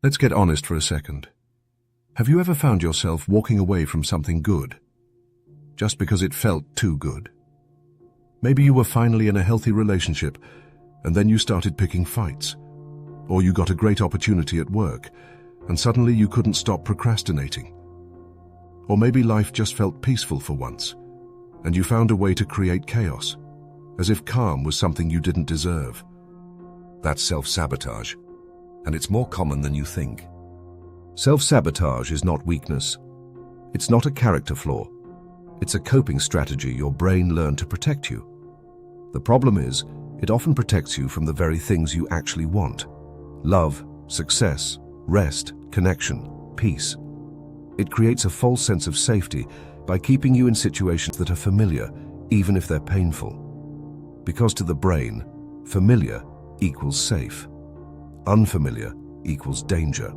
Let's get honest for a second. Have you ever found yourself walking away from something good just because it felt too good? Maybe you were finally in a healthy relationship and then you started picking fights. Or you got a great opportunity at work and suddenly you couldn't stop procrastinating. Or maybe life just felt peaceful for once and you found a way to create chaos, as if calm was something you didn't deserve. That's self-sabotage, and it's more common than you think. Self-sabotage is not weakness. It's not a character flaw. It's a coping strategy your brain learned to protect you. The problem is, it often protects you from the very things you actually want: love, success, rest, connection, peace. It creates a false sense of safety by keeping you in situations that are familiar, even if they're painful. Because to the brain, familiar equals safe. Unfamiliar equals danger.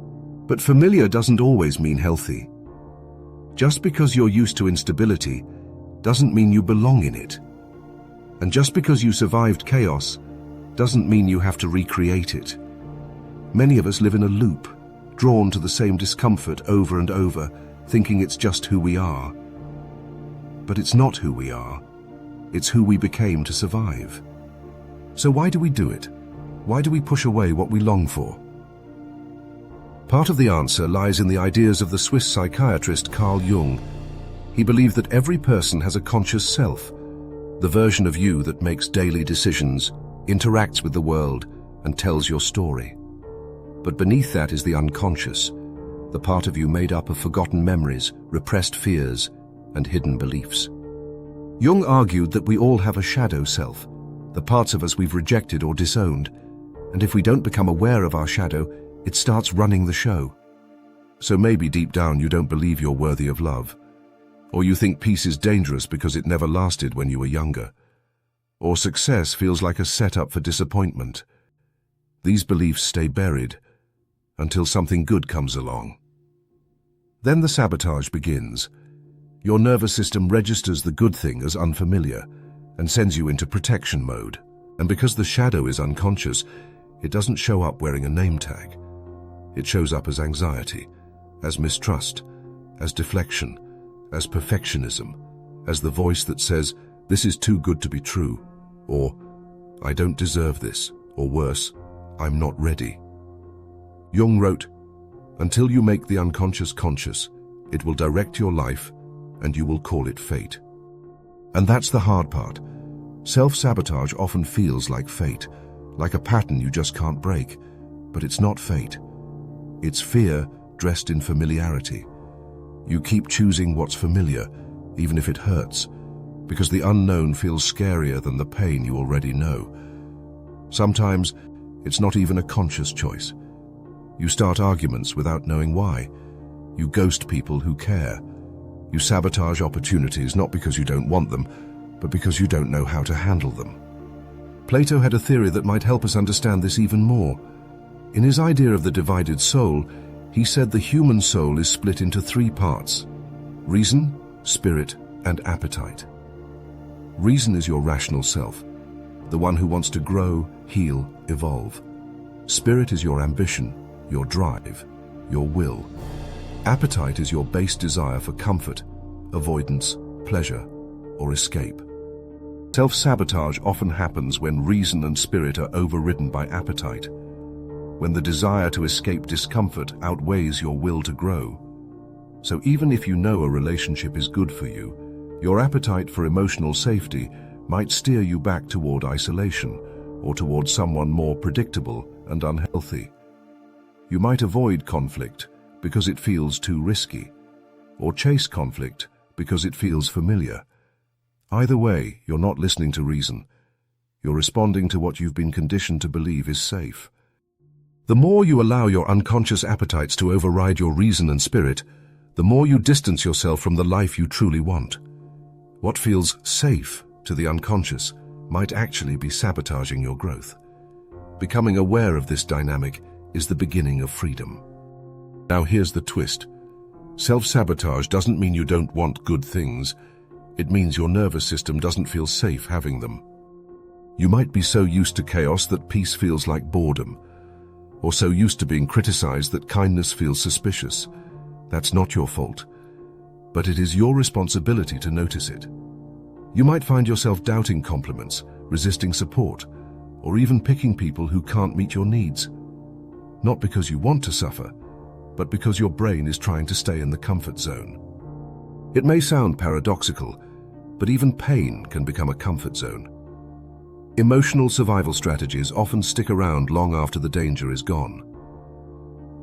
But familiar doesn't always mean healthy. Just because you're used to instability doesn't mean you belong in it. And just because you survived chaos doesn't mean you have to recreate it. Many of us live in a loop, drawn to the same discomfort over and over, thinking it's just who we are. But it's not who we are. It's who we became to survive. So why do we do it? Why do we push away what we long for? Part of the answer lies in the ideas of the Swiss psychiatrist Carl Jung. He believed that every person has a conscious self, the version of you that makes daily decisions, interacts with the world, and tells your story. But beneath that is the unconscious, the part of you made up of forgotten memories, repressed fears, and hidden beliefs. Jung argued that we all have a shadow self, the parts of us we've rejected or disowned, and if we don't become aware of our shadow, it starts running the show. So maybe deep down you don't believe you're worthy of love, or you think peace is dangerous because it never lasted when you were younger, or success feels like a setup for disappointment. These beliefs stay buried until something good comes along. Then the sabotage begins. Your nervous system registers the good thing as unfamiliar and sends you into protection mode. And because the shadow is unconscious, it doesn't show up wearing a name tag. It shows up as anxiety, as mistrust, as deflection, as perfectionism, as the voice that says, "This is too good to be true," or "I don't deserve this," or worse, "I'm not ready." Jung wrote, "Until you make the unconscious conscious, it will direct your life and you will call it fate." And that's the hard part. Self-sabotage often feels like fate, like a pattern you just can't break. But it's not fate. It's fear dressed in familiarity. You keep choosing what's familiar, even if it hurts, because the unknown feels scarier than the pain you already know. Sometimes it's not even a conscious choice. You start arguments without knowing why. You ghost people who care. You sabotage opportunities not because you don't want them, but because you don't know how to handle them. Plato had a theory that might help us understand this even more. In his idea of the divided soul, he said the human soul is split into three parts: reason, spirit, and appetite. Reason is your rational self, the one who wants to grow, heal, evolve. Spirit is your ambition, your drive, your will. Appetite is your base desire for comfort, avoidance, pleasure, or escape. Self-sabotage often happens when reason and spirit are overridden by appetite, when the desire to escape discomfort outweighs your will to grow. So even if you know a relationship is good for you, your appetite for emotional safety might steer you back toward isolation or toward someone more predictable and unhealthy. You might avoid conflict because it feels too risky, or chase conflict because it feels familiar. Either way, you're not listening to reason. You're responding to what you've been conditioned to believe is safe. The more you allow your unconscious appetites to override your reason and spirit, the more you distance yourself from the life you truly want. What feels safe to the unconscious might actually be sabotaging your growth. Becoming aware of this dynamic is the beginning of freedom. Now here's the twist. Self-sabotage doesn't mean you don't want good things. It means your nervous system doesn't feel safe having them. You might be so used to chaos that peace feels like boredom, or so used to being criticized that kindness feels suspicious. That's not your fault, but it is your responsibility to notice it. You might find yourself doubting compliments, resisting support, or even picking people who can't meet your needs. Not because you want to suffer, but because your brain is trying to stay in the comfort zone. It may sound paradoxical, but even pain can become a comfort zone. Emotional survival strategies often stick around long after the danger is gone.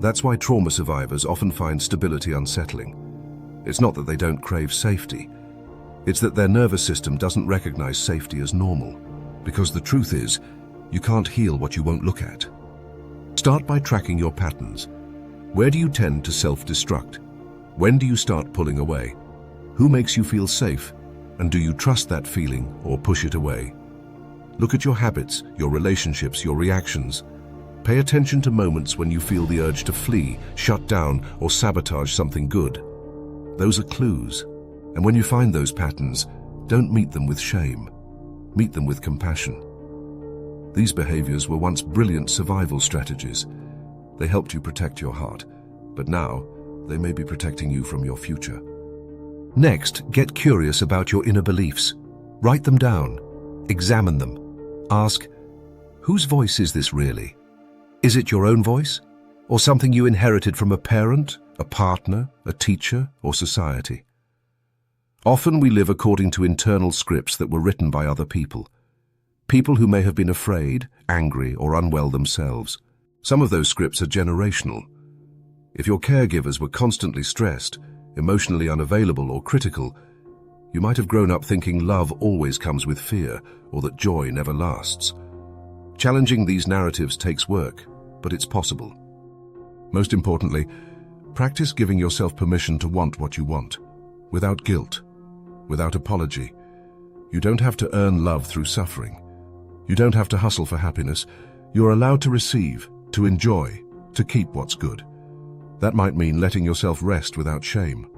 That's why trauma survivors often find stability unsettling. It's not that they don't crave safety. It's that their nervous system doesn't recognize safety as normal. Because the truth is, you can't heal what you won't look at. Start by tracking your patterns. Where do you tend to self-destruct? When do you start pulling away? Who makes you feel safe? And do you trust that feeling or push it away? Look at your habits, your relationships, your reactions. Pay attention to moments when you feel the urge to flee, shut down, or sabotage something good. Those are clues. And when you find those patterns, don't meet them with shame. Meet them with compassion. These behaviors were once brilliant survival strategies. They helped you protect your heart, but now they may be protecting you from your future. Next, get curious about your inner beliefs. Write them down. Examine them. Ask, whose voice is this really? Is it your own voice? Or something you inherited from a parent, a partner, a teacher, or society? Often we live according to internal scripts that were written by other people. People who may have been afraid, angry, or unwell themselves. Some of those scripts are generational. If your caregivers were constantly stressed, emotionally unavailable, or critical, you might have grown up thinking love always comes with fear, or that joy never lasts. Challenging these narratives takes work, but it's possible. Most importantly, practice giving yourself permission to want what you want, without guilt, without apology. You don't have to earn love through suffering. You don't have to hustle for happiness. You're allowed to receive, to enjoy, to keep what's good. That might mean letting yourself rest without shame,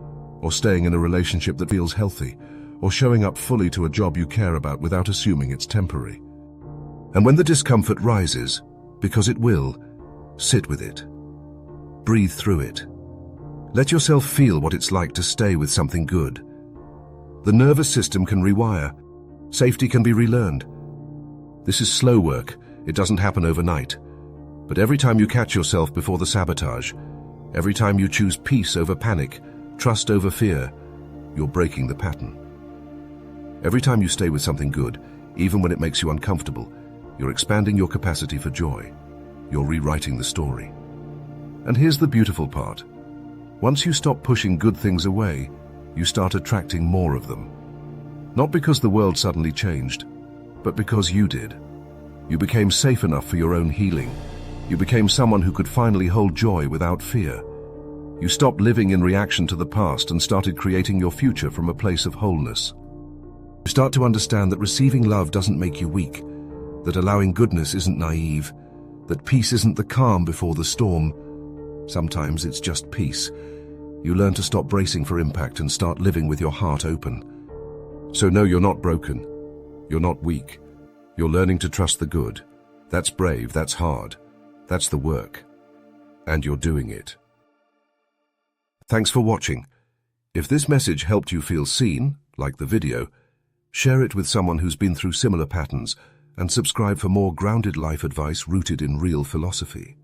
or staying in a relationship that feels healthy, or showing up fully to a job you care about without assuming it's temporary. And when the discomfort rises, because it will, sit with it. Breathe through it. Let yourself feel what it's like to stay with something good. The nervous system can rewire. Safety can be relearned. This is slow work. It doesn't happen overnight. But every time you catch yourself before the sabotage, every time you choose peace over panic, trust over fear, you're breaking the pattern. Every time you stay with something good, even when it makes you uncomfortable, you're expanding your capacity for joy. You're rewriting the story. And here's the beautiful part. Once you stop pushing good things away, you start attracting more of them. Not because the world suddenly changed, but because you did. You became safe enough for your own healing. You became someone who could finally hold joy without fear. You stopped living in reaction to the past and started creating your future from a place of wholeness. You start to understand that receiving love doesn't make you weak, that allowing goodness isn't naive, that peace isn't the calm before the storm. Sometimes it's just peace. You learn to stop bracing for impact and start living with your heart open. So no, you're not broken. You're not weak. You're learning to trust the good. That's brave, that's hard. That's the work. And you're doing it. Thanks for watching. If this message helped you feel seen, like the video, share it with someone who's been through similar patterns and subscribe for more grounded life advice rooted in real philosophy.